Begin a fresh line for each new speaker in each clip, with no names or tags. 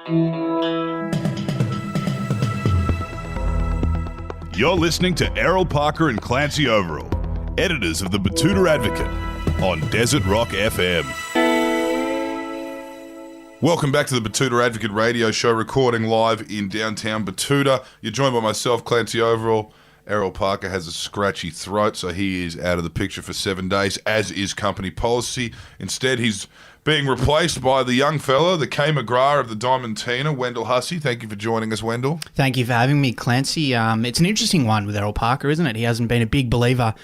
You're listening to Errol Parker and Clancy Overall, editors of the Batuta Advocate, on Desert Rock FM. Welcome back to the Batuta Advocate radio show, recording live in downtown Batuta. You're joined by myself, Clancy Overall. Errol Parker has a scratchy throat, so he is out of the picture for 7 days, as is company policy. Instead, he's being replaced by the young fella, the K. McGrath of the Diamantina, Wendell Hussey. Thank you for joining us, Wendell.
Thank you for having me, Clancy. It's an interesting one with Errol Parker, isn't it? He hasn't been a big believer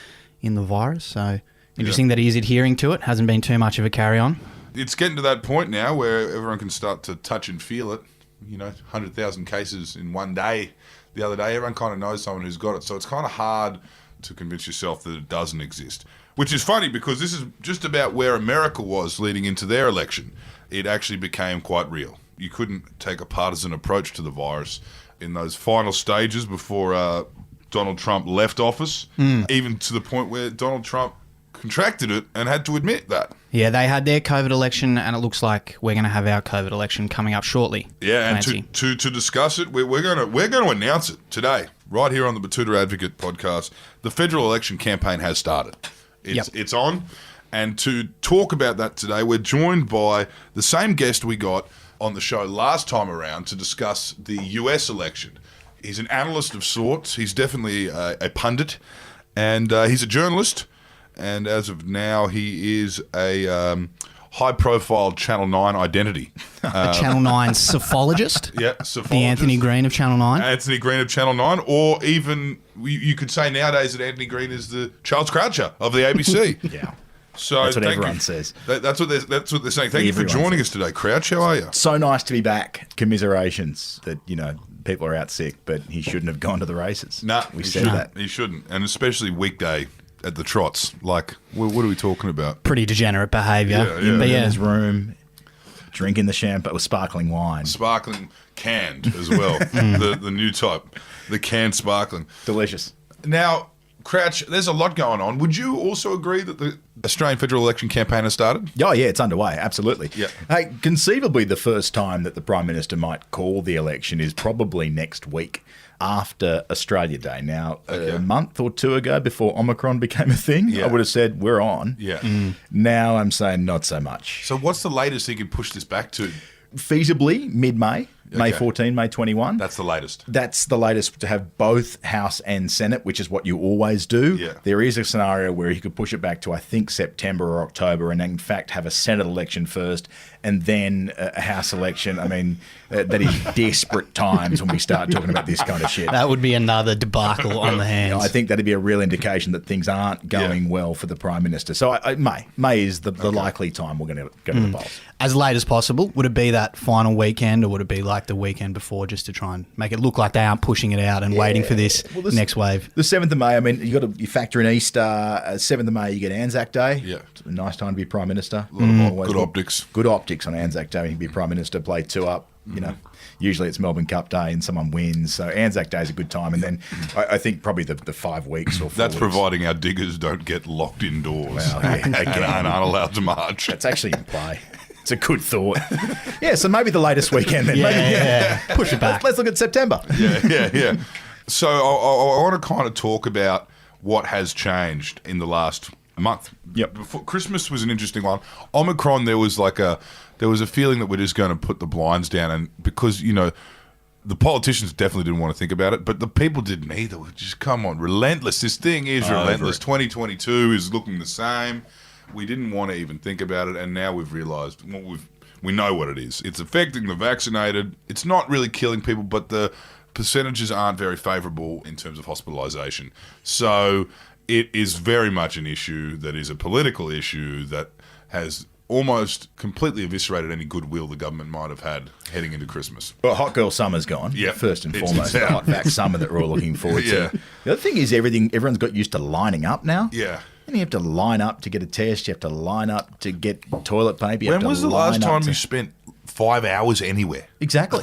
in the virus, so interesting that he is adhering to it. Hasn't been too much of a carry-on.
It's getting to that point now where everyone can start to touch and feel it. 100,000 cases in one day. The other day, everyone kind of knows someone who's got it, so it's kind of hard to convince yourself that it doesn't exist. Which is funny because this is just about where America was leading into their election. It actually became quite real. You couldn't take a partisan approach to the virus in those final stages before Donald Trump left office, even to the point where Donald Trump contracted it and had to admit that.
Yeah, they had their COVID election, and it looks like we're going to have our COVID election coming up shortly.
Yeah,
Clancy.
and to discuss it, we're going to announce it today, right here on the Batuta Advocate podcast. The federal election campaign has started. It's on. And to talk about that today, we're joined by the same guest we got on the show last time around to discuss the US election. He's an analyst of sorts. He's definitely a pundit, and he's a journalist. And as of now, he is a high-profile Channel 9 identity.
A Channel 9 psophologist?
Yeah, psophologist.
The Anthony Green of Channel 9?
Anthony Green of Channel 9, or even, you could say nowadays that Anthony Green is the Charles Croucher of the ABC.
Yeah.
So
that's what everyone says.
That's what they're saying. Thank you for joining us today, Crouch. How are you?
So nice to be back. Commiserations that, people are out sick, but he shouldn't have gone to the races.
No,
we said that.
He shouldn't, and especially weekday at the trots. Like, what are we talking about?
Pretty degenerate behaviour.
In his room, drinking the champagne with sparkling wine.
Sparkling canned as well. the new type. The canned sparkling.
Delicious.
Now, Crouch, there's a lot going on. Would you also agree that the Australian federal election campaign has started?
Oh, yeah, it's underway. Absolutely.
Yeah.
Hey, conceivably, the first time that the Prime Minister might call the election is probably next week after Australia Day. Now, a month or two ago, before Omicron became a thing, I would have said, we're on.
Yeah.
Now I'm saying not so much.
So what's the latest he could push this back to?
Feasibly, mid-May. May 14, May 21.
That's the latest.
That's the latest, to have both House and Senate, which is what you always do.
Yeah.
There is a scenario where he could push it back to, I think, September or October, and in fact have a Senate election first and then a House election. I mean, that is desperate times when we start talking about this kind of shit.
That would be another debacle on the hands.
I think that'd be a real indication that things aren't going well for the Prime Minister. So May is the likely time we're going to go to the polls.
As late as possible. Would it be that final weekend, or would it be like the weekend before, just to try and make it look like they aren't pushing it out and waiting for this next wave?
The 7th of May, I mean, you factor in Easter. 7th of May, you get Anzac Day.
Yeah.
It's a nice time to be Prime Minister.
Good optics.
Good optics on Anzac Day. You can be Prime Minister, play two up. Usually it's Melbourne Cup Day and someone wins. So Anzac Day is a good time. And then I think probably the 5 weeks or 4
That's
weeks.
Providing our diggers don't get locked indoors
Well,
and aren't allowed to march.
That's actually in play. It's a good thought. Yeah, so maybe the latest weekend then.
Push it back.
Let's look at September.
Yeah. So I want to kind of talk about what has changed in the last month.
Yep.
Before Christmas was an interesting one. Omicron, there was a feeling that we're just going to put the blinds down, and because the politicians definitely didn't want to think about it, but the people didn't either. We're just, come on, relentless. This thing is relentless. 2022 is looking the same. We didn't want to even think about it, and now we've realised we know what it is. It's affecting the vaccinated. It's not really killing people, but the percentages aren't very favourable in terms of hospitalisation. So it is very much an issue that is a political issue that has almost completely eviscerated any goodwill the government might have had heading into Christmas.
Well, hot girl summer's gone.
Yeah,
first and
it's
foremost, the hot vac summer that we're all looking forward to. The other thing is everyone's got used to lining up now.
Yeah.
And you have to line up to get a test. You have to line up to get toilet paper.
When was the last time you spent 5 hours anywhere?
Exactly.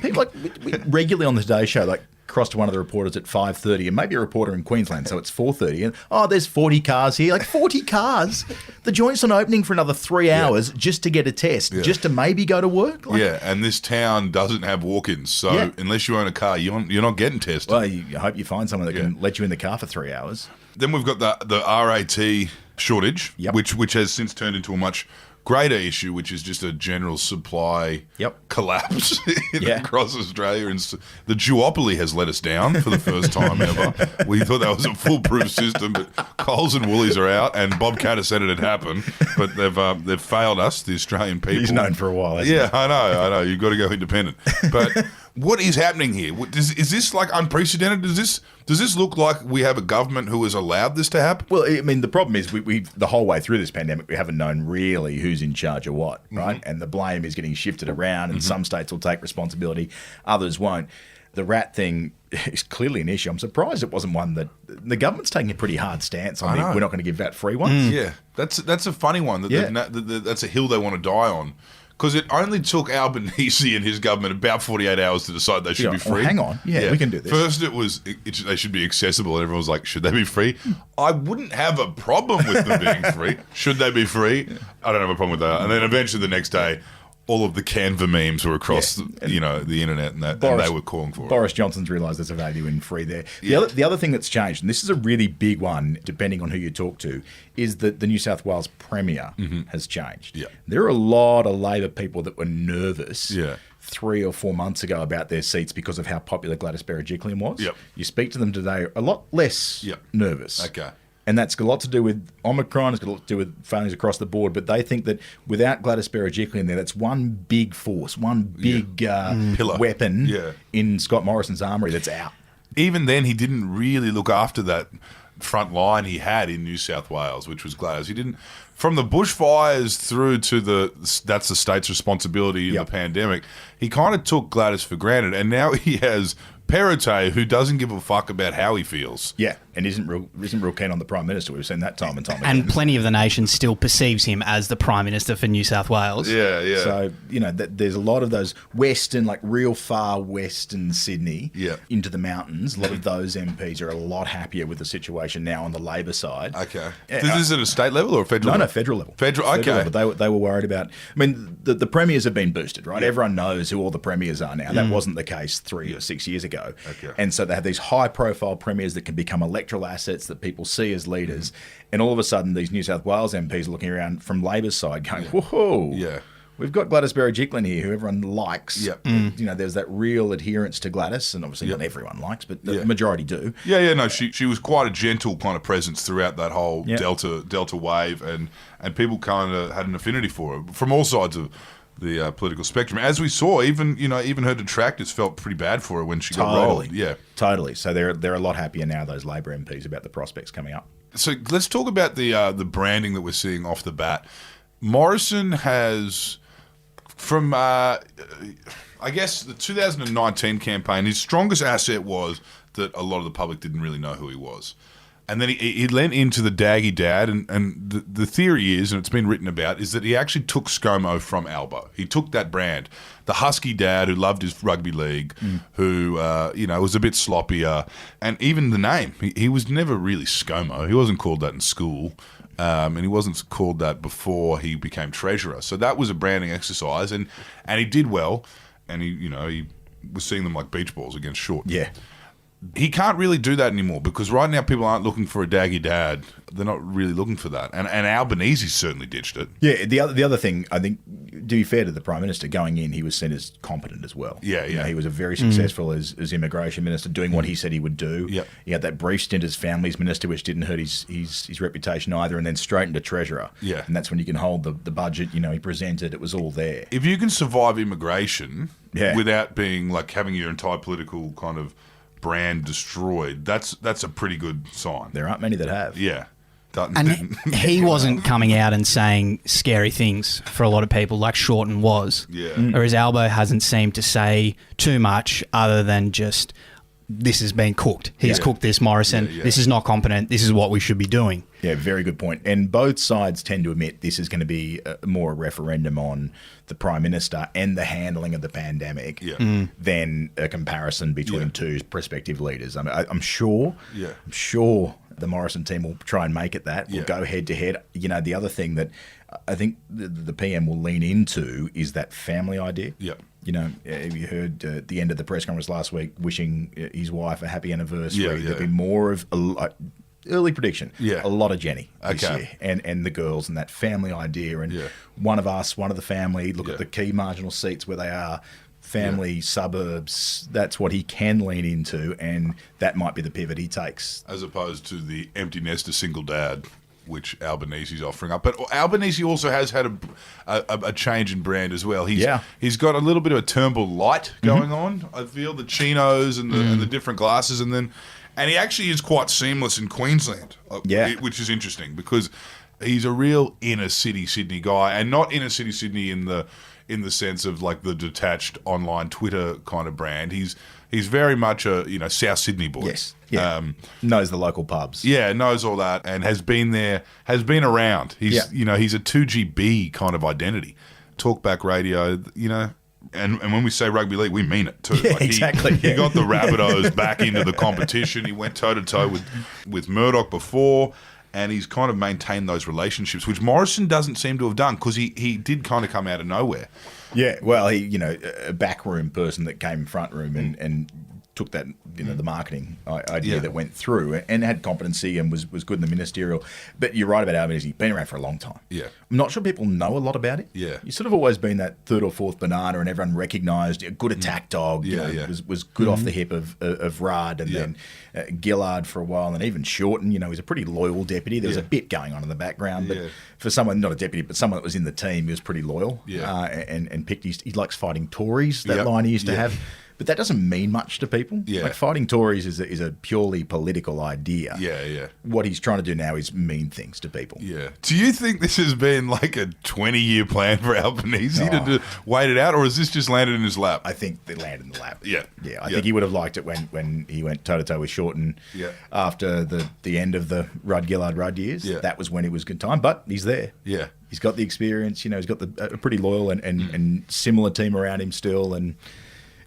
People we regularly on the Today Show, across to one of the reporters at 5:30, and maybe a reporter in Queensland, so it's 4:30, and there's 40 cars here. Like 40 cars? The joint's not opening for another 3 hours just to get a test, just to maybe go to work?
And this town doesn't have walk-ins, so unless you own a car, you're not getting tested.
Well, I hope you find someone that can let you in the car for 3 hours.
Then we've got the RAT shortage, which has since turned into a much greater issue, which is just a general supply collapse across Australia. And the duopoly has let us down for the first time ever. We thought that was a foolproof system, but Coles and Woolies are out, and Bob Catter said it'd happen, but they've failed us, the Australian people.
He's known for a while, hasn't he?
I know. You've got to go independent. But what is happening here? Is this like unprecedented? Does this look like we have a government who has allowed this to happen?
Well, I mean, the problem is we the whole way through this pandemic, we haven't known really who's in charge of what, right? And the blame is getting shifted around, and some states will take responsibility, others won't. The rat thing is clearly an issue. I'm surprised it wasn't one that the government's taking a pretty hard stance on. We're not going to give VAT-free ones.
Yeah, that's a funny one. That's a hill they want to die on. Because it only took Albanese and his government about 48 hours to decide they should be free.
Hang on. Yeah, we can do this.
First it was they should be accessible, and everyone was like, should they be free? I wouldn't have a problem with them being free. Should they be free? I don't have a problem with that. And then eventually the next day, all of the Canva memes were across the internet, and they were calling for it.
Boris Johnson's realised there's a value in free there. The other thing that's changed, and this is a really big one, depending on who you talk to, is that the New South Wales Premier has changed.
Yeah.
There are a lot of Labor people that were nervous 3 or 4 months ago about their seats because of how popular Gladys Berejiklian was.
Yep.
You speak to them today, a lot less nervous.
Okay.
And that's got a lot to do with Omicron, it's got a lot to do with failings across the board, but they think that without Gladys Berejiklian there, that's one big force, one big pillar weapon in Scott Morrison's armoury that's out.
Even then, he didn't really look after that front line he had in New South Wales, which was Gladys. He didn't, from the bushfires through to that's the state's responsibility in the pandemic, he kind of took Gladys for granted, and now he has Perrottet, who doesn't give a fuck about how he feels.
Yeah, and isn't real keen on the Prime Minister. We've seen that time and time again.
And plenty of the nation still perceives him as the Prime Minister for New South Wales.
Yeah, yeah.
So, there's a lot of those western, like real far western Sydney into the mountains. A lot of those MPs are a lot happier with the situation now on the Labor side.
Okay. Is it a state level or a federal level?
No, federal level.
Federal, okay.
Level. They were worried about... I mean, the premiers have been boosted, right? Everyone knows who all the premiers are now. That wasn't the case 3 or 6 years ago.
Okay.
And so they have these high-profile premiers that can become electoral assets that people see as leaders. And all of a sudden, these New South Wales MPs are looking around from Labor's side going, whoa, we've got Gladys Berejiklian here, who everyone likes.
Yep.
There's that real adherence to Gladys, and obviously not everyone likes, but the majority do.
No, she was quite a gentle kind of presence throughout that whole Delta wave, and people kind of had an affinity for her from all sides of the political spectrum. As we saw, even her detractors felt pretty bad for her when she got rolled. Yeah,
totally. So they're a lot happier now, those Labor MPs, about the prospects coming up.
So let's talk about the branding that we're seeing off the bat. Morrison has, from I guess the 2019 campaign, his strongest asset was that a lot of the public didn't really know who he was. And then he lent into the Daggy Dad, and the theory is, and it's been written about, is that he actually took ScoMo from Albo. He took that brand. The husky dad who loved his rugby league, who, was a bit sloppier. And even the name, he was never really ScoMo. He wasn't called that in school, and he wasn't called that before he became treasurer. So that was a branding exercise, and he did well, and he was seeing them like beach balls against Short.
Yeah.
He can't really do that anymore because right now people aren't looking for a Daggy Dad. They're not really looking for that. And Albanese certainly ditched it.
Yeah, the other thing, I think, to be fair to the Prime Minister, going in, he was seen as competent as well.
Yeah.
He was a very successful as Immigration Minister, doing what he said he would do.
Yep.
He had that brief stint as Families Minister, which didn't hurt his reputation either, and then straight into Treasurer.
Yeah.
And that's when you can hold the budget. He presented, it was all there.
If you can survive immigration without being like having your entire political kind of brand destroyed, that's a pretty good sign.
There aren't many that have.
Yeah.
And he wasn't coming out and saying scary things for a lot of people like Shorten was.
Yeah.
Whereas Albo hasn't seemed to say too much other than just this has been cooked. He's
Yeah.
cooked this, Morrison.
Yeah.
This is not competent. This is what we should be doing.
Yeah, very good point. And both sides tend to admit this is going to be more a referendum on the Prime Minister and the handling of the pandemic than a comparison between two prospective leaders. I mean, I'm sure the Morrison team will try and make it that. We'll go head to head. You know, the other thing that I think the PM will lean into is that family idea.
Yeah.
You know, have you heard at the end of the press conference last week wishing his wife a happy anniversary? There'll be more of early prediction.
Yeah.
A lot of Jenny this
Okay.
year and the girls and that family idea and one of us, one of the family, look at the key marginal seats where they are, family, suburbs. That's what he can lean into, and that might be the pivot he takes.
As opposed to the empty nester single dad, which Albanese's offering up. But Albanese also has had a change in brand as well. He's got a little bit of a Turnbull light going on. I feel the chinos and the different glasses, and he actually is quite seamless in Queensland, which is interesting because he's a real inner city Sydney guy, and not inner city Sydney in the sense of like the detached online Twitter kind of brand. He's very much a South Sydney boy.
Yes. Yeah. Knows the local pubs.
Yeah, knows all that and has been there, has been around. He's he's a 2GB kind of identity. Talkback radio, and when we say rugby league, we mean it too.
Yeah, exactly.
He got the Rabbitohs back into the competition. He went toe to toe with Murdoch before, and he's kind of maintained those relationships, which Morrison doesn't seem to have done because he did kind of come out of nowhere.
Yeah, well, he a backroom person that came front room and took that the marketing idea that went through and had competency and was good in the ministerial. But you're right about Albanese. He's been around for a long time.
Yeah.
I'm not sure people know a lot about it.
Yeah.
He's sort of always been that third or fourth banana and everyone recognised a good attack dog. Was good off the hip of Rudd and then Gillard for a while and even Shorten. He's a pretty loyal deputy. There was a bit going on in the background. But for someone, not a deputy, but someone that was in the team, he was pretty loyal and picked. He likes fighting Tories, that line he used to have. But that doesn't mean much to people.
Yeah.
Like fighting Tories is a purely political idea.
Yeah.
What he's trying to do now is mean things to people.
Yeah. Do you think this has been like a 20-year plan for Albanese to wait it out, or has this just landed in his lap?
I think they landed in the lap.
Yeah.
Yeah. I think he would have liked it when he went toe-to-toe with Shorten after the end of the Rudd years.
Yeah.
That was when it was good time. But he's there.
Yeah.
He's got the experience. He's got a pretty loyal and similar team around him still. And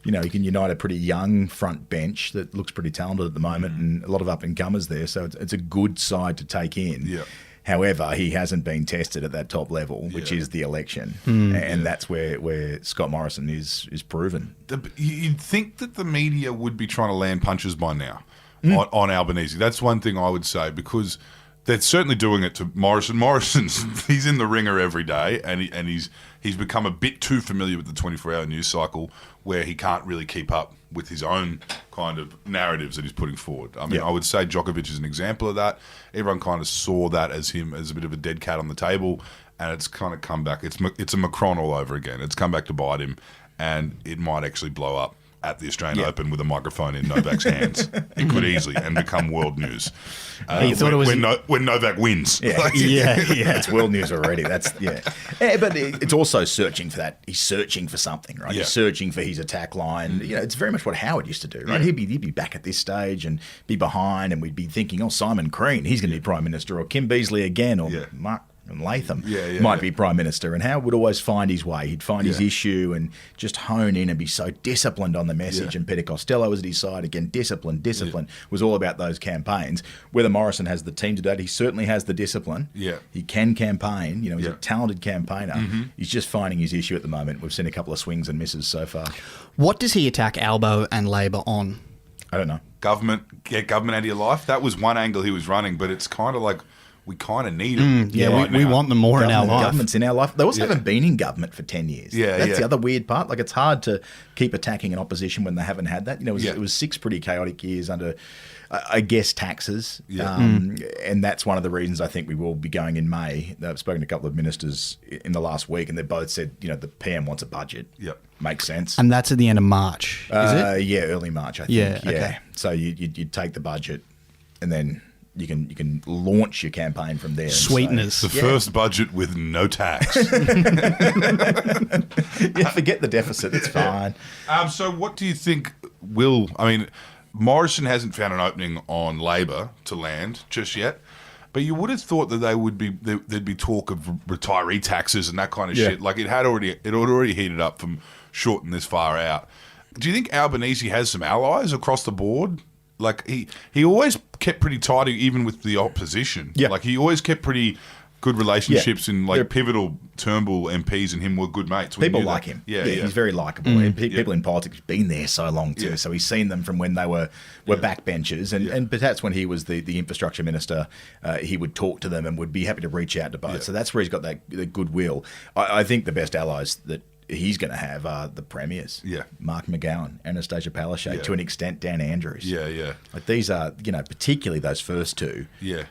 he can unite a pretty young front bench that looks pretty talented at the moment and a lot of up-and-comers there. So it's a good side to take in.
Yeah.
However, he hasn't been tested at that top level, which is the election. And that's where Scott Morrison is proven.
You'd think that the media would be trying to land punches by now on Albanese. That's one thing I would say because they're certainly doing it to Morrison. He's in the ringer every day and he's become a bit too familiar with the 24-hour news cycle where he can't really keep up with his own kind of narratives that he's putting forward. I mean, I would say Djokovic is an example of that. Everyone kind of saw that as him as a bit of a dead cat on the table, and it's kind of come back. It's a Macron all over again. It's come back to bite him, and it might actually blow up at the Australian Open with a microphone in Novak's hands. It could easily and become world news.
He thought it was
when Novak wins.
Yeah, it's world news already. But it's also searching for that. He's searching for something, right?
Yeah.
He's searching for his attack line. It's very much what Howard used to do, right? He'd be back at this stage and be behind, and we'd be thinking, Simon Crean, he's going to be Prime Minister, or Kim Beazley again, or Mark and Latham might be Prime Minister. And Howard would always find his way. He'd find his issue and just hone in and be so disciplined on the message. And Peter Costello was at his side. Again, discipline was all about those campaigns. Whether Morrison has the team to do it, he certainly has the discipline.
Yeah.
He can campaign. He's a talented campaigner. He's just finding his issue at the moment. We've seen a couple of swings and misses so far.
What does he attack Albo and Labor on?
I don't know.
Get government out of your life. That was one angle he was running, but it's kind of like we kind of need them.
We want them more in our life.
Government's in our life. They also haven't been in government for 10 years. That's the other weird part. Like, it's hard to keep attacking an opposition when they haven't had that. It was 6 pretty chaotic years under, I guess, taxes. And that's one of the reasons I think we will be going in May. I've spoken to a couple of ministers in the last week, and they both said, the PM wants a budget.
Yep.
Makes sense.
And that's at the end of March, is it?
Yeah, early March, I think.
Yeah, okay.
So you'd take the budget, and then you can launch your campaign from there.
Sweeteners.
The first budget with no tax.
Forget the deficit. It's fine.
So what do you think Morrison hasn't found an opening on Labor to land just yet. But you would have thought that there'd be talk of retiree taxes and that kind of shit. Like it had already heated up from shorting this far out. Do you think Albanese has some allies across the board? Like he always kept pretty tight even with the opposition.
Yeah.
Like he always kept pretty good relationships and like pivotal Turnbull MPs and him were good mates.
People like him. Yeah, he's very likable. And people in politics have been there so long too. So he's seen them from when they were backbenchers. And perhaps when he was the infrastructure minister, he would talk to them and would be happy to reach out to both. So that's where he's got that the goodwill. I think the best allies that he's going to have are the premiers.
Yeah.
Mark McGowan, Anastasia Palaszczuk, to an extent Dan Andrews.
Yeah.
Like these are, particularly those first two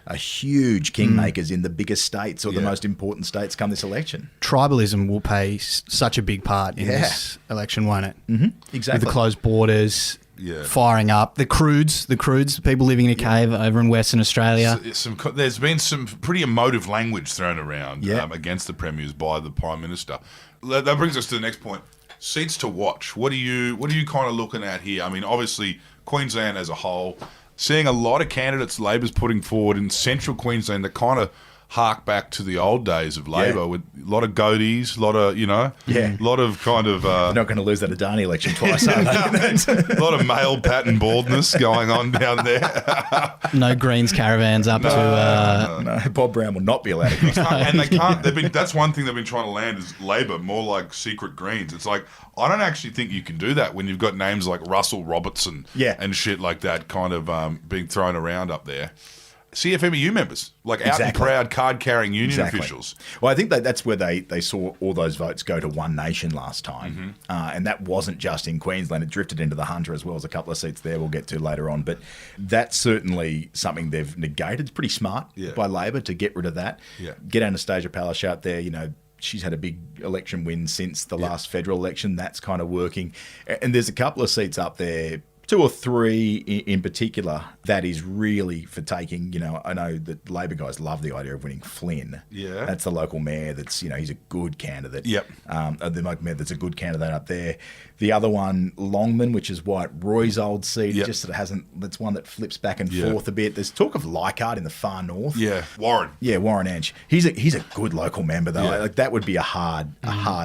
are huge kingmakers in the biggest states or the most important states come this election.
Tribalism will play such a big part in this election, won't it?
Mm-hmm. Exactly.
With the closed borders, firing up. The Croods, people living in a cave over in Western Australia.
There's been some pretty emotive language thrown around against the premiers by the Prime Minister. That brings us to the next point. Seats to watch. What are you kind of looking at here? I mean, obviously, Queensland as a whole, seeing a lot of candidates Labor's putting forward in central Queensland that kind of hark back to the old days of Labor with a lot of goatees, a lot of, a lot of kind of...
They're not going to lose that Adani election twice, are they?
A lot of male pattern baldness going on down there.
No Greens caravans up to...
No, Bob Brown will not be allowed to cross.
And they can't... That's one thing they've been trying to land is Labor, more like secret Greens. It's like, I don't actually think you can do that when you've got names like Russell Robertson and shit like that kind of being thrown around up there. CFMEU members, like out and proud card-carrying union officials.
Well, I think that's where they saw all those votes go to One Nation last time. And that wasn't just in Queensland. It drifted into the Hunter as well as a couple of seats there we'll get to later on. But that's certainly something they've negated. It's pretty smart by Labor to get rid of that. Get Anastasia Palaszczuk out there, she's had a big election win since the last federal election. That's kind of working. And there's a couple of seats up there, 2 or 3 in particular, that is really for taking. I know that Labor guys love the idea of winning Flynn. Yeah. That's the local mayor that's, he's a good candidate. Yep. The local mayor that's a good candidate up there. The other one, Longman, which is Roy's old seat, just sort of hasn't, that's one that flips back and forth a bit. There's talk of Leichhardt in the far north.
Yeah. Warren.
Yeah, Warren Ange. He's a good local member, though. Yeah. Like, that would be a hard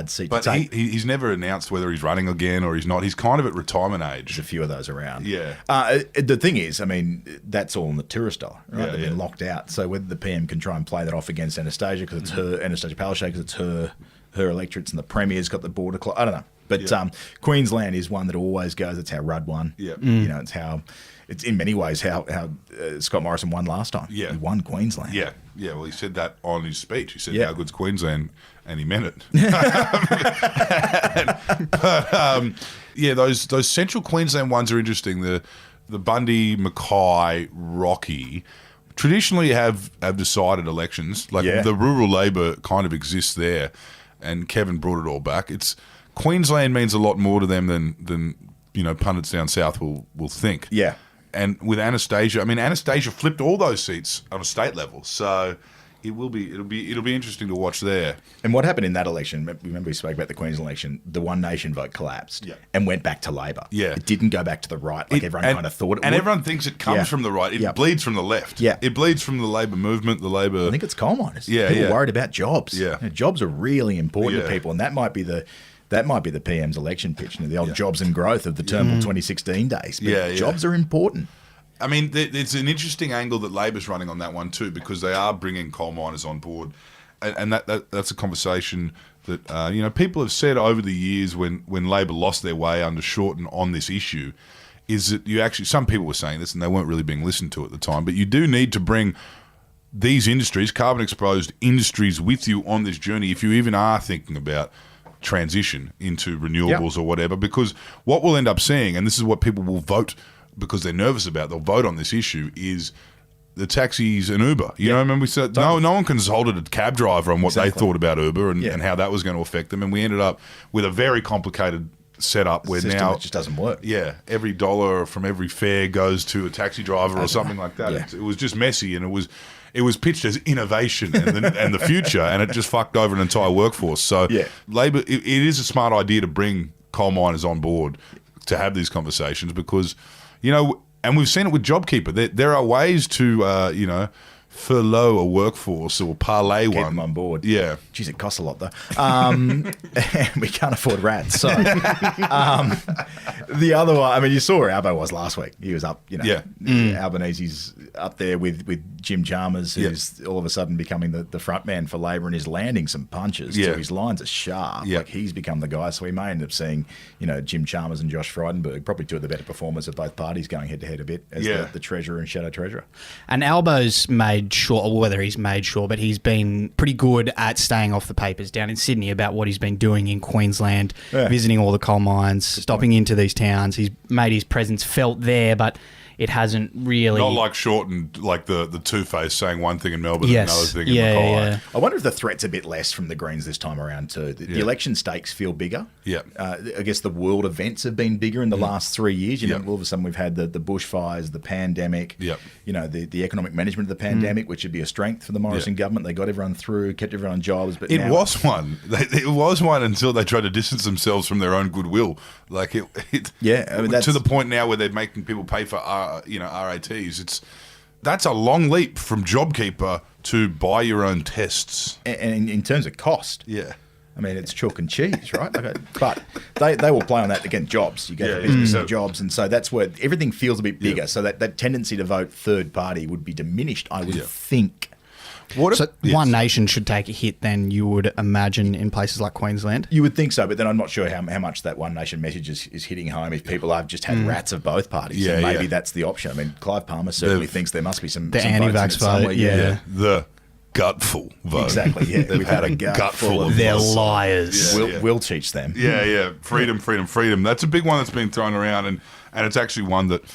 seat to take.
But he's never announced whether he's running again or he's not. He's kind of at retirement age.
There's a few of those around.
Yeah.
The thing is, I mean, that's all in the tourist dollar, right? They've been locked out. So whether the PM can try and play that off against Anastasia because it's her, Anastasia Palaszczuk because it's her electorates, and the Premier's got the border I don't know. But Queensland is one that always goes. It's how Rudd won. Yeah. It's how, it's in many ways how Scott Morrison won last time. Yeah. He won Queensland.
Yeah. Yeah. Well, he said that on his speech. He said, how good's Queensland? And he meant it. Those central Queensland ones are interesting. The Bundy, Mackay, Rocky traditionally have decided elections. Like the rural Labor kind of exists there, and Kevin brought it all back. Queensland means a lot more to them than pundits down south will think. Yeah. And with Anastasia, Anastasia flipped all those seats on a state level, so it'll be interesting to watch there.
And what happened in that election? Remember we spoke about the Queensland election. The One Nation vote collapsed and went back to Labor. Yeah, it didn't go back to the right like everyone kind of thought it would.
And everyone thinks it comes from the right. It bleeds from the left. Yeah, it bleeds from the Labor movement. The Labor.
I think it's coal miners. People are worried about jobs. Yeah, jobs are really important to people, and that might be the PM's election pitch, the old jobs and growth of the Turnbull 2016 days. But jobs are important.
It's an interesting angle that Labor's running on that one too, because they are bringing coal miners on board, and that's a conversation that people have said over the years when Labor lost their way under Shorten on this issue, is that some people were saying this and they weren't really being listened to at the time, but you do need to bring these industries, carbon exposed industries, with you on this journey if you even are thinking about transition into renewables or whatever, because what we'll end up seeing, and this is what people will vote because they're nervous about, they'll vote on this issue, is the taxis and Uber. You know, I mean, we said no one consulted a cab driver on what they thought about Uber and how that was going to affect them, and we ended up with a very complicated setup where now
it just doesn't work.
Yeah, every dollar from every fare goes to a taxi driver or something like that. Yeah. It was just messy, and it was pitched as innovation and the future, and it just fucked over an entire workforce. So Labor, it is a smart idea to bring coal miners on board to have these conversations, because And we've seen it with JobKeeper. There are ways to, furlough a workforce or parlay
Keep
one.
them on board.
Yeah.
Geez, it costs a lot, though. And we can't afford rats. So the other one, I mean, you saw where Albo was last week. He was up, Albanese's up there with Jim Chalmers, who's all of a sudden becoming the front man for Labor and is landing some punches.
Yeah.
So his lines are sharp.
Yeah.
Like, he's become the guy. So we may end up seeing, Jim Chalmers and Josh Frydenberg, probably two of the better performers of both parties, going head-to-head a bit as the treasurer and shadow treasurer.
And Albo's made sure, or whether he's made sure, but he's been pretty good at staying off the papers down in Sydney about what he's been doing in Queensland, visiting all the coal mines, stopping into these towns. He's made his presence felt there, but it hasn't really...
Not like shortened, like the Two-Face saying one thing in Melbourne and another thing in Mackay.
Yeah.
I wonder if the threat's a bit less from the Greens this time around too. The election stakes feel bigger.
Yeah.
I guess the world events have been bigger in the last 3 years. All of a sudden we've had the bushfires, the pandemic, the economic management of the pandemic, which would be a strength for the Morrison government. They got everyone through, kept everyone on jobs. But
it was one. It was one until they tried to distance themselves from their own goodwill. Like to the point now where they're making people pay for RATs. That's a long leap from JobKeeper to buy your own tests.
And in terms of cost, I mean, it's chalk and cheese, right? But they will play on that against jobs. You go to business and jobs, and so that's where everything feels a bit bigger. So that tendency to vote third party would be diminished, I would think.
One Nation should take a hit then, you would imagine, in places like Queensland?
You would think so, but then I'm not sure how much that One Nation message is hitting home if people have just had rats of both parties.
Yeah,
maybe that's the option. I mean, Clive Palmer certainly thinks there must be some
anti-vax vote.
The gutful vote.
Exactly, yeah.
They've had a gutful of
they're liars.
We'll teach them.
Yeah. Freedom. That's a big one that's been thrown around, and it's actually one that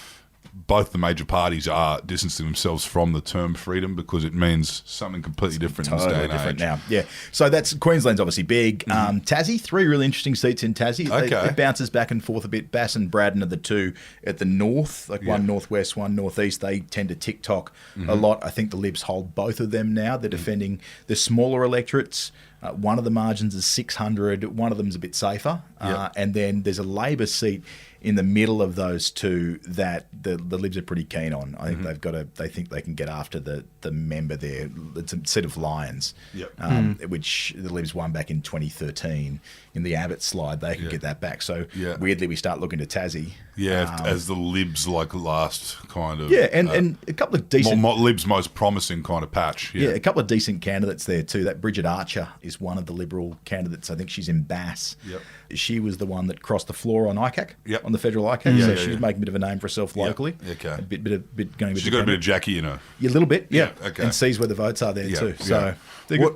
both the major parties are distancing themselves from the term freedom because it means something completely different in this day and age.
Now. Yeah. So that's Queensland's obviously big. Tassie, 3 really interesting seats in Tassie.
Okay.
It bounces back and forth a bit. Bass and Braddon are the two at the north, one northwest, one northeast. They tend to tick-tock a lot. I think the Libs hold both of them now. They're defending the smaller electorates. One of the margins is 600. One of them is a bit safer. And then there's a Labor seat in the middle of those two that the Libs are pretty keen on. I think they think they can get after the member there. It's a set of Lions, which the Libs won back in 2013 in the Abbott slide. They can get that back. So weirdly, we start looking to Tassie.
Yeah, as the Libs last kind of
and a couple of decent
Libs' most promising kind of patch.
Yeah, a couple of decent candidates there too. That Bridget Archer is one of the Liberal candidates. I think she's in Bass. She was the one that crossed the floor on ICAC. On the federal ICAC. So she's making a bit of a name for herself locally.
Okay.
A bit going.
She's got a bit of Jackie in her.
A little bit. Yeah.
Okay.
And sees where the votes are there too. So.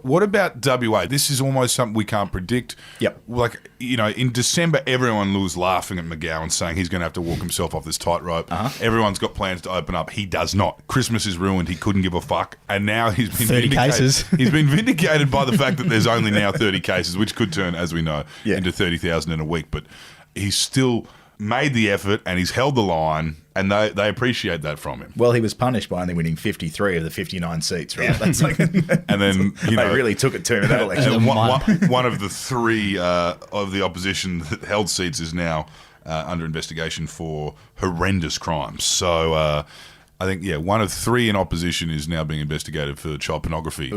What about WA? This is almost something we can't predict. Like, in December, everyone was laughing at McGowan saying he's going to have to walk himself off this tightrope. Everyone's got plans to open up. He does not. Christmas is ruined. He couldn't give a fuck. And now he's been
30 cases.
He's been vindicated by the fact that there's only now 30 cases, which could turn, as we know, into 30,000 in a week. But he's still made the effort and he's held the line, and they appreciate that from him.
Well, he was punished by only winning 53 of the 59 seats, right? That's like,
and then
they really took it to him in that election.
And one of the 3 of the opposition that held seats is now under investigation for horrendous crimes. So I think, one of 3 in opposition is now being investigated for child pornography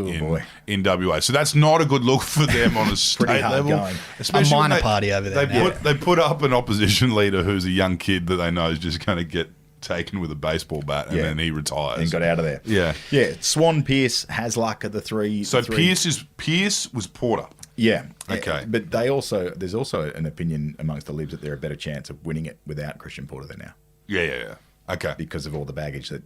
in WA. So that's not a good look for them on a state level.
Going.
Especially a minor party over there.
They put up an opposition leader who's a young kid that they know is just going to get taken with a baseball bat, and then he retires.
And got out of there.
Yeah.
Swan, Pearce, Hasluck are the 3.
So Pearce was Porter.
Yeah.
Okay.
But there's also an opinion amongst the Libs that they're a better chance of winning it without Christian Porter there now.
Yeah. Okay.
Because of all the baggage that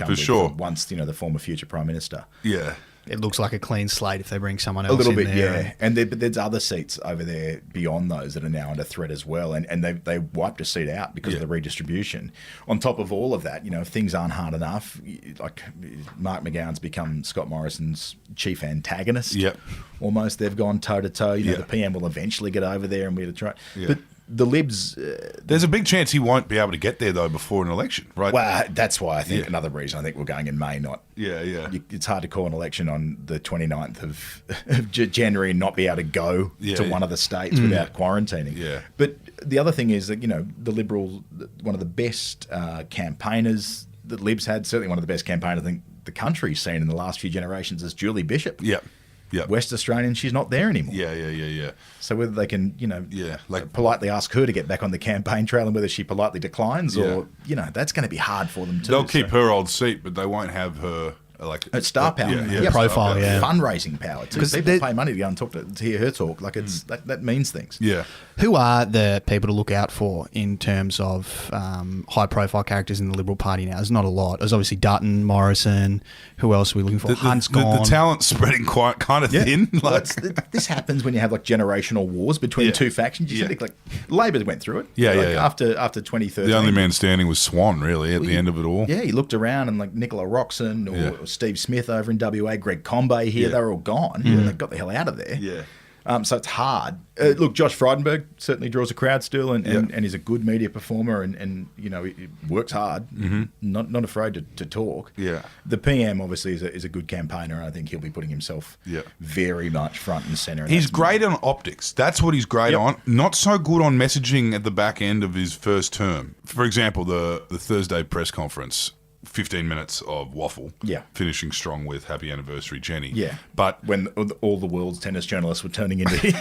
for sure.
Once the former future Prime Minister.
Yeah.
It looks like a clean slate if they bring someone else
a little
in
bit,
there.
And but there's other seats over there beyond those that are now under threat as well. And they wiped a seat out because of the redistribution. On top of all of that, if things aren't hard enough, like Mark McGowan's become Scott Morrison's chief antagonist.
Yep.
Almost, they've gone toe to toe. The PM will eventually get over there and we're to try.
Yeah.
But the Libs...
There's a big chance he won't be able to get there, though, before an election, right?
Well, that's why I think another reason I think we're going in May, not...
Yeah.
It's hard to call an election on the 29th of January and not be able to go to one of the states without quarantining.
Yeah.
But the other thing is that, the Liberals, one of the best campaigners that Libs had, certainly one of the best campaigners I think the country's seen in the last few generations, is Julie Bishop.
Yep.
West Australian, she's not there anymore.
Yeah.
So whether they can, politely ask her to get back on the campaign trail and whether she politely declines or, that's going to be hard for them too.
They'll keep her old seat, but they won't have her...
star power,
profile,
fundraising power too. People pay money to go and to hear her talk. That means things.
Yeah.
Who are the people to look out for in terms of high-profile characters in the Liberal Party now? There's not a lot. There's obviously Dutton, Morrison. Who else are we looking for? Hunt's gone.
The talent's spreading quite kind of thin.
This happens when you have generational wars between two factions. You think Labor went through it. After 2013,
the only man standing was Swan, really, at the end of it all.
Yeah, he looked around and Nicola Roxon or Steve Smith over in WA, Greg Combay here, they were all gone. They got the hell out of there.
Yeah.
So it's hard. Look, Josh Frydenberg certainly draws a crowd still and is a good media performer and he works hard, not afraid to talk.
Yeah.
The PM obviously is a good campaigner and I think he'll be putting himself very much front and centre.
He's great on optics. That's what he's great on. Not so good on messaging at the back end of his first term. For example, the Thursday press conference, 15 minutes of waffle, finishing strong with happy anniversary, Jenny.
Yeah.
But
when all the world's tennis journalists were turning into people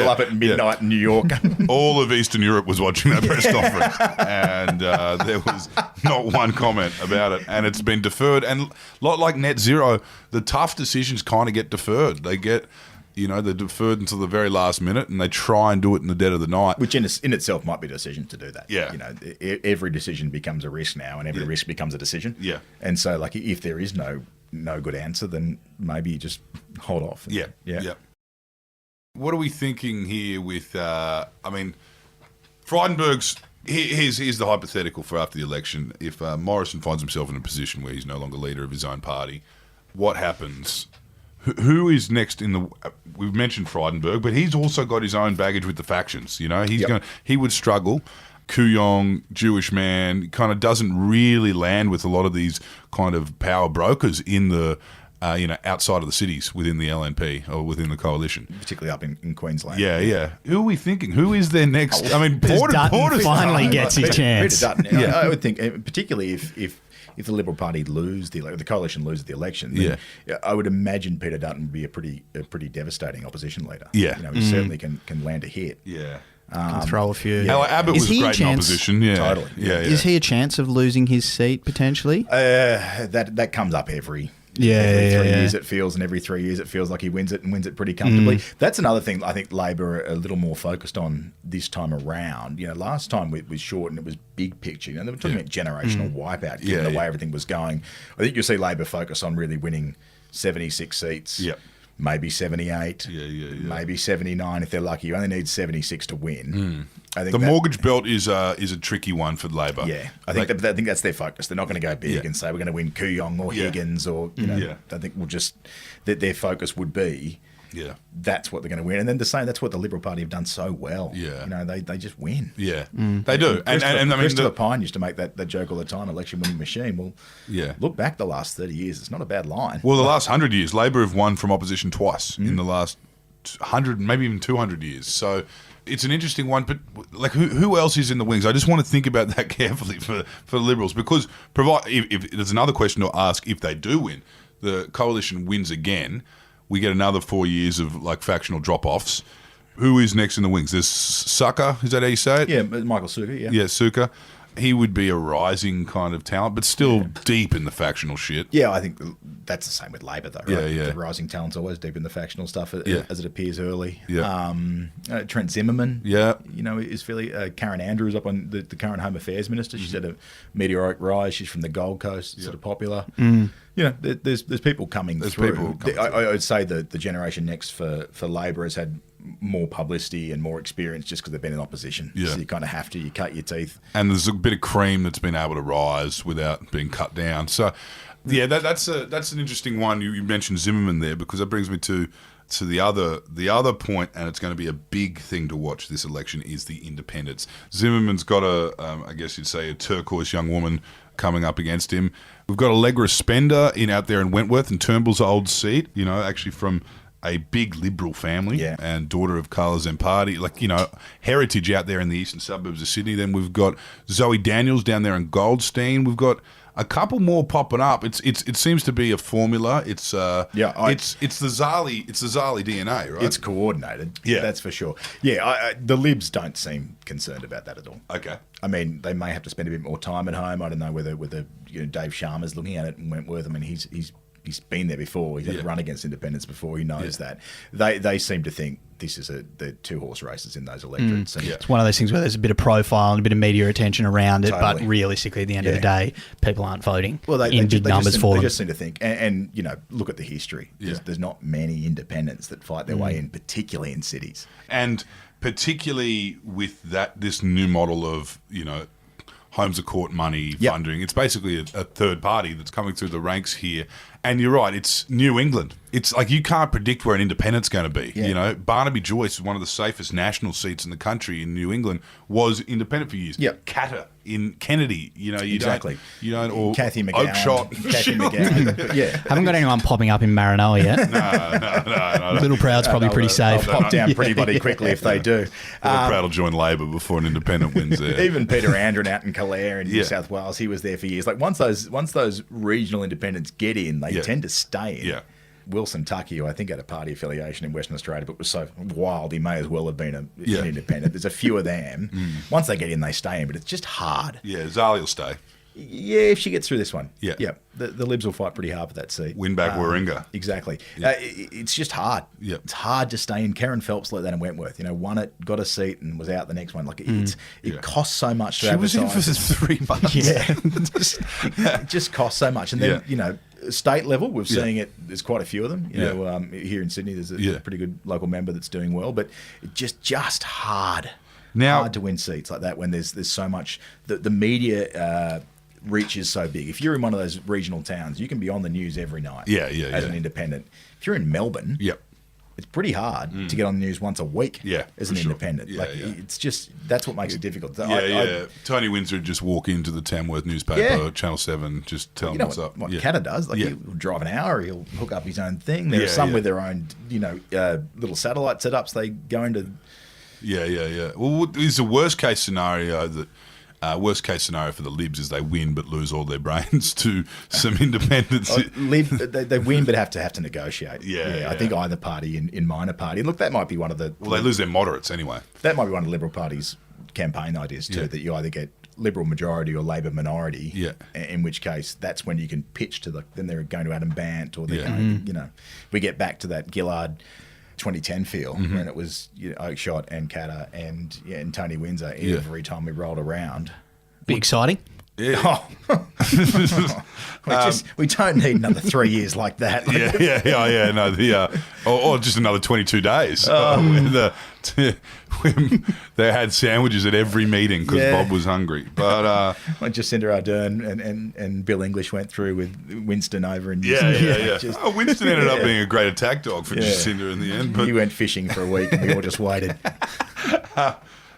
up at midnight in New York.
All of Eastern Europe was watching that press conference and there was not one comment about it. And it's been deferred. And a lot like net zero, the tough decisions kind of get deferred. They get... they're deferred until the very last minute and they try and do it in the dead of the night.
Which in itself might be a decision to do that.
Yeah.
Every decision becomes a risk now and every risk becomes a decision.
Yeah.
And so, if there is no good answer, then maybe you just hold off.
Yeah. What are we thinking here with, Frydenberg's, here's the hypothetical for after the election. If Morrison finds himself in a position where he's no longer leader of his own party, what happens? Who is next in the... We've mentioned Frydenberg, but he's also got his own baggage with the factions, He would struggle. Kooyong, Jewish man, kind of doesn't really land with a lot of these kind of power brokers in the, outside of the cities within the LNP or within the coalition.
Particularly up in Queensland.
Yeah. Who are we thinking? Who is their next...
Porter finally gets his chance.
Peter Dutton. I would think, particularly if the Liberal Party the coalition loses the election, then I would imagine Peter Dutton would be a pretty devastating opposition leader.
Yeah.
He certainly can land a hit.
Yeah.
Can throw a few.
Abbott was great in opposition. Yeah.
Totally.
Yeah.
Is he a chance of losing his seat potentially?
That comes up every 3 years it feels, and every 3 years it feels like he wins it and wins it pretty comfortably. That's another thing I think Labor are a little more focused on this time around. Last time it was short and it was big picture. They were talking about generational wipeout, given the way everything was going. I think you'll see Labor focus on really winning 76 seats.
Yep.
Maybe 78, maybe 79 if they're lucky. You only need 76 to win. I think
the mortgage belt is a tricky one for Labor.
Yeah, I think that's their focus. They're not going to go big and say we're going to win Kooyong or Higgins or I think their focus would be that's what they're going to win. And then to say that's what the Liberal Party have done so well.
Yeah,
they just win.
Yeah, they do.
Christopher Pine used to make that joke all the time, election winning machine. Well, look back the last 30 years. It's not a bad line.
Well, the last 100 years, Labor have won from opposition twice in the last 100, maybe even 200 years. So it's an interesting one. But who else is in the wings? I just want to think about that carefully for the Liberals, because if there's another question to ask, if they do win, the coalition wins again, we get another 4 years of factional drop-offs. Who is next in the wings? There's Sucker, is that how you say it?
Yeah, Michael Sukkar,
Yeah, Sukkar. He would be a rising kind of talent, but still deep in the factional shit.
Yeah, I think that's the same with Labor, though, right?
Yeah.
The rising talent's always deep in the factional stuff as it appears early.
Yeah.
Trent Zimmerman,
yeah,
is fairly... Karen Andrews up on the current Home Affairs Minister. She's had a meteoric rise. She's from the Gold Coast, sort of popular. There's people coming through. I would say that the generation next for Labor has had more publicity and more experience just because they've been in opposition.
Yeah.
So you kind of you cut your teeth.
And there's a bit of cream that's been able to rise without being cut down. So, yeah, that's an interesting one. You mentioned Zimmerman there, because that brings me to to the other point, and it's going to be a big thing to watch this election, is the independents. Zimmerman's got I guess you'd say, a turquoise young woman coming up against him. We've got Allegra Spender out there in Wentworth, in Turnbull's old seat, actually from a big Liberal family and daughter of Carla Zempati, heritage out there in the eastern suburbs of Sydney. Then we've got Zoe Daniels down there in Goldstein. We've got a couple more popping up. It seems to be a formula. It's the Zali DNA, right?
It's coordinated. Yeah, that's for sure. Yeah, the Libs don't seem concerned about that at all.
Okay.
I mean, they may have to spend a bit more time at home. I don't know whether Dave Sharma's looking at it in Wentworth. I mean, he's been there before. He's had a run against independents before. He knows that. They seem to think this is the two-horse races in those electorates. And
it's one of those things where there's a bit of profile and a bit of media attention around it, but realistically, at the end of the day, people aren't voting in big numbers for them.
They just seem to think, and look at the history. There's not many independents that fight their way in, particularly in cities.
And particularly with this new model of, Homes of Court money funding. It's basically a third party that's coming through the ranks here. And you're right, it's New England. It's like you can't predict where an independent's going to be. Yeah. Barnaby Joyce, one of the safest national seats in the country in New England, was independent for years.
Yep.
Catter in Kennedy,
exactly.
Or
Kathy McGowan.
Oakshott.
Kathy McGowan.
Haven't got anyone popping up in Maranoa yet.
No.
Little Proud's probably pretty safe.
They'll pop down pretty bloody quickly if they do.
Little Proud will join Labor before an independent wins there.
Even Peter Andren out in Calare in New South Wales, he was there for years. Like once those regional independents get in, they tend to stay in.
Yeah.
Wilson Tucky, who I think had a party affiliation in Western Australia, but was so wild he may as well have been an independent. There's a few of them. Once they get in, they stay in, but it's just hard.
Yeah, Zali will stay.
Yeah, if she gets through this one. Yeah. The Libs will fight pretty hard for that seat.
Win back Warringah.
Exactly. It's just hard.
Yeah.
It's hard to stay in. Karen Phelps like that in Wentworth. Won it, got a seat, and was out the next one. Like it costs so much to advertise.
She was in for 3 months.
It just costs so much. And then, state level, we're seeing it. There's quite a few of them. Here in Sydney, there's a pretty good local member that's doing well, but just hard. Hard to win seats like that when there's so much. The media reach is so big. If you're in one of those regional towns, you can be on the news every night. As an independent. If you're in Melbourne, it's pretty hard to get on the news once a week. As an independent. It's just that's what makes it difficult.
Tony Windsor would just walk into the Tamworth newspaper, Channel 7, just tell them what's up.
What Katter does, he'll drive an hour, he'll hook up his own thing. There are some with their own, little satellite setups. They go into.
Well, is the worst case scenario for the Libs is they win but lose all their brains to some independents.
They win but have to negotiate. I think either party in minor party. Look, that might be one of the.
Well, they lose their moderates anyway.
That might be one of the Liberal Party's campaign ideas too. That you either get Liberal majority or Labor minority. In which case, that's when you can pitch to then they're going to Adam Bant or they're going. We get back to that Gillard 2010 feel when it was Oakshott and Catter and Tony Windsor every time we rolled around.
Be exciting.
Yeah.
We don't need another 3 years like that.
Or just another 22 days. When they had sandwiches at every meeting because Bob was hungry. But
when Jacinda Ardern and Bill English went through with Winston over in New
Zealand. Winston ended up being a great attack dog for Jacinda in the end. But
he went fishing for a week and we all just waited.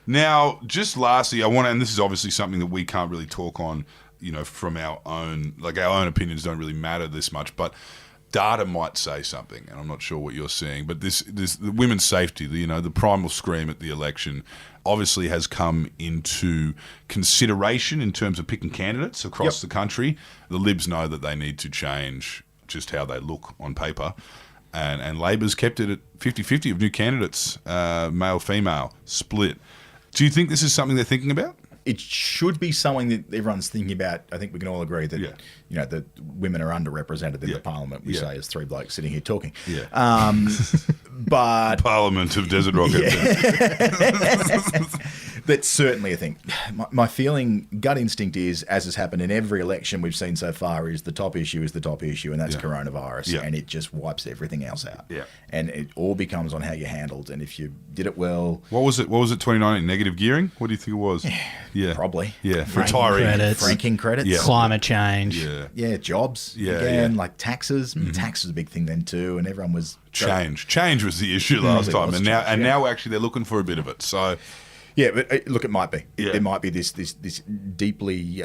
Now, just lastly, and this is obviously something that we can't really talk on, from our own opinions don't really matter this much, but data might say something, and I'm not sure what you're seeing, but the women's safety, the primal scream at the election, obviously has come into consideration in terms of picking candidates across the country. The Libs know that they need to change just how they look on paper. And Labor's kept it at 50-50 of new candidates, male-female, split. Do you think this is something they're thinking about?
It should be something that everyone's thinking about. I think we can all agree that that women are underrepresented in the parliament. We say as three blokes sitting here talking.
But Parliament of Desert Rock.
That's certainly a thing. My feeling, gut instinct is, as has happened in every election we've seen so far, is the top issue is the top issue, and that's coronavirus, and it just wipes everything else out.
Yeah.
And it all becomes on how you handled, and if you did it well...
What was it, 2019? Negative gearing? What do you think it was? Yeah.
Probably.
Yeah,
Franking credits.
Yeah. Climate change.
Yeah, jobs.
Yeah,
again, like taxes. Taxes was a big thing then too, and everyone was...
Change was the issue last time, and now actually they're looking for a bit of it, so...
Yeah, but look, it might be.
Yeah.
There might be this deeply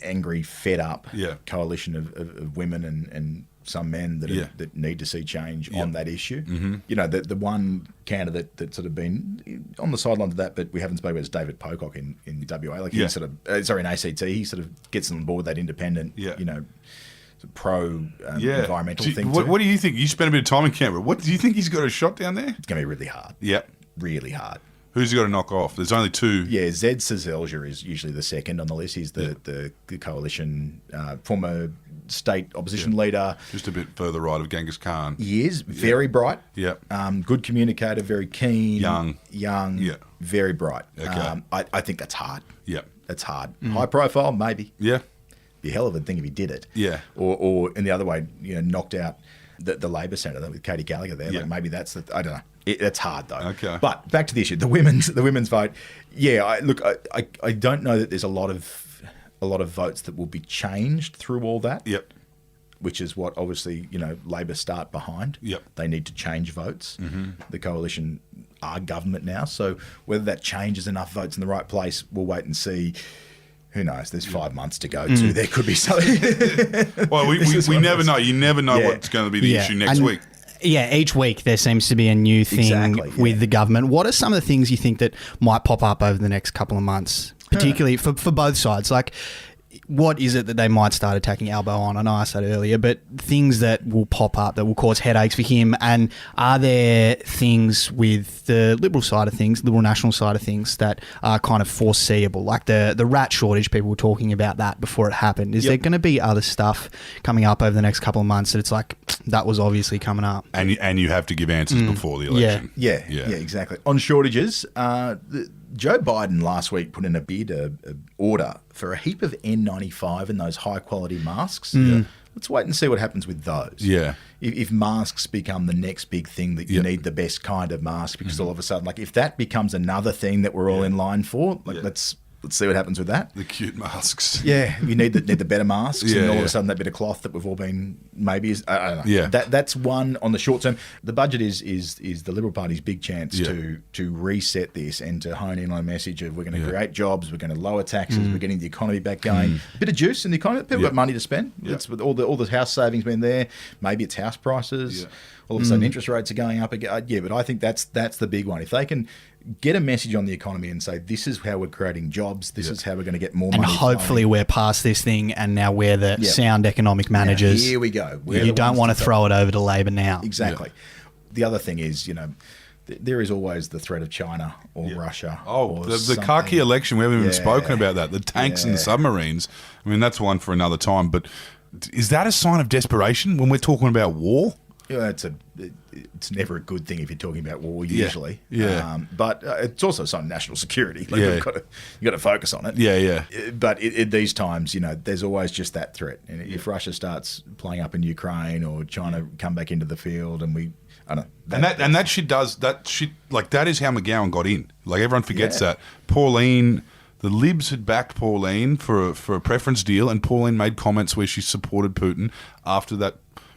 angry, fed up coalition of women and some men that need to see change on that issue. Mm-hmm. You know, the one candidate that's sort of been on the sidelines of that, but we haven't spoken about, is David Pocock in WA. Like he sort of, in ACT, he sort of gets on board that independent, you know, environmental thing.
What do you think? You spent a bit of time in Canberra. What do you think he's got a shot down there?
It's going to be really hard.
Yeah,
really hard.
Who's he got to knock off? There's only two.
Yeah, Zed Sezelja is usually the second on the list. He's the coalition former state opposition leader.
Just a bit further right of Genghis Khan.
He is very bright.
Yeah.
Good communicator, very keen.
Young.
Yeah. Very bright.
Okay.
I think that's hard.
Yeah.
That's hard. High profile, maybe.
Yeah.
Be a hell of a thing if he did it.
Yeah.
Or in the other way, you know, knocked out the Labor senator with Katie Gallagher there.
Yeah.
Like maybe that's I don't know. That's hard though.
Okay.
But back to the issue, the women's vote. Yeah, I don't know that there's a lot of votes that will be changed through all that.
Yep.
Which is what obviously, you know, Labor start behind.
Yep.
They need to change votes.
Mm-hmm.
The coalition are government now, so whether that changes enough votes in the right place, we'll wait and see. Who knows? There's 5 months to go too. There could be something.
Well, we never know. You never know what's going to be the issue next week.
Yeah, each week there seems to be a new thing with the government. What are some of the things you think that might pop up over the next couple of months, particularly for both sides? Like, what is it that they might start attacking Albo on? I know I asked that earlier, but things that will pop up that will cause headaches for him. And are there things with the Liberal side of things, Liberal National side of things, that are kind of foreseeable? Like the rat shortage, people were talking about that before it happened. Is there going to be other stuff coming up over the next couple of months that it's like, that was obviously coming up?
And you have to give answers before the election.
Yeah, exactly. On shortages, Joe Biden last week put in a bid, a order for a heap of N95 and those high-quality masks. Let's wait and see what happens with those.
Yeah.
If masks become the next big thing that you need the best kind of mask, because all of a sudden, like if that becomes another thing that we're all in line for, like let's see what happens with that.
The cute masks.
Yeah, you need the better masks, and all of a sudden that bit of cloth that we've all been I don't know.
Yeah,
that's one on the short term. The budget is the Liberal Party's big chance to reset this and to hone in on a message of we're going to create jobs, we're going to lower taxes, we're getting the economy back going. A bit of juice in the economy. People got money to spend. It's with all the house savings been there. Maybe it's house prices. Yeah. All of a sudden, interest rates are going up again. Yeah, but I think that's the big one. If they can get a message on the economy and say, this is how we're creating jobs, this is how we're going to get more money.
And hopefully we're past this thing and now we're the sound economic managers.
Now, here we go.
You don't want to throw it over to Labor now.
Exactly. Yeah. The other thing is, you know, there is always the threat of China or Russia.
Oh, the khaki election, we haven't even spoken about that. The tanks and submarines. I mean, that's one for another time. But is that a sign of desperation when we're talking about war?
Yeah, it's never a good thing if you're talking about war usually.
Yeah.
But it's also a sign of national security. Like you've got to focus on it.
Yeah.
But at these times, you know, there's always just that threat. And if Russia starts playing up in Ukraine or China come back into the field, and I don't know.
That shit like that is how McGowan got in. Like everyone forgets that. Pauline. The Libs had backed Pauline for a preference deal, and Pauline made comments where she supported Putin after that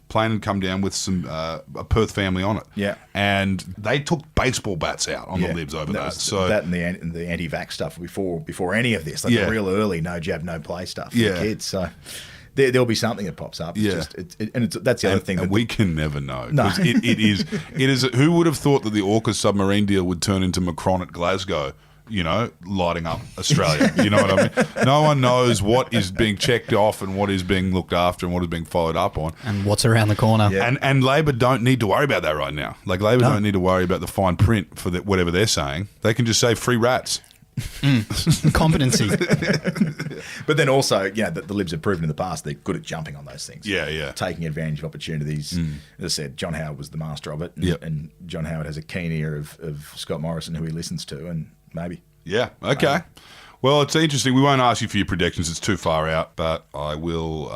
plane had come down with some a Perth family on it.
Yeah.
And they took baseball bats out on the Libs over that. So
that and the anti-vax stuff before any of this, like the real early no jab, no play stuff for the kids. So there'll be something that pops up. It's just, that's the other thing.
And we can never know. No. It is. Who would have thought that the AUKUS submarine deal would turn into Macron at Glasgow? You know, lighting up Australia. You know what I mean? No one knows what is being checked off and what is being looked after and what is being followed up on.
And what's around the corner.
Yeah. And Labor don't need to worry about that right now. Like, Labor don't need to worry about the fine print for whatever they're saying. They can just say free rats.
Competency.
But then also, the Libs have proven in the past they're good at jumping on those things.
Yeah.
Taking advantage of opportunities. As I said, John Howard was the master of it. And John Howard has a keen ear of Scott Morrison, who he listens to, and maybe.
Yeah. Okay. Well, it's interesting. We won't ask you for your predictions. It's too far out. But I will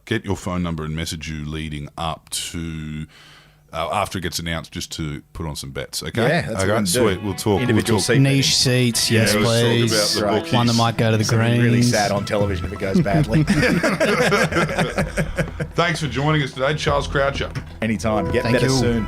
get your phone number and message you leading up to after it gets announced, just to put on some bets. Okay.
Yeah, that's what
sweet.
we'll do.
We'll talk.
Individual
we'll talk.
seat
Niche seats, yes,
let's talk
please.
about the bookies.
One that might go to the
Something
greens.
really sad on television if it goes badly.
Thanks for joining us today, Charles Croucher.
Anytime. Get
Thank
better
you.
soon.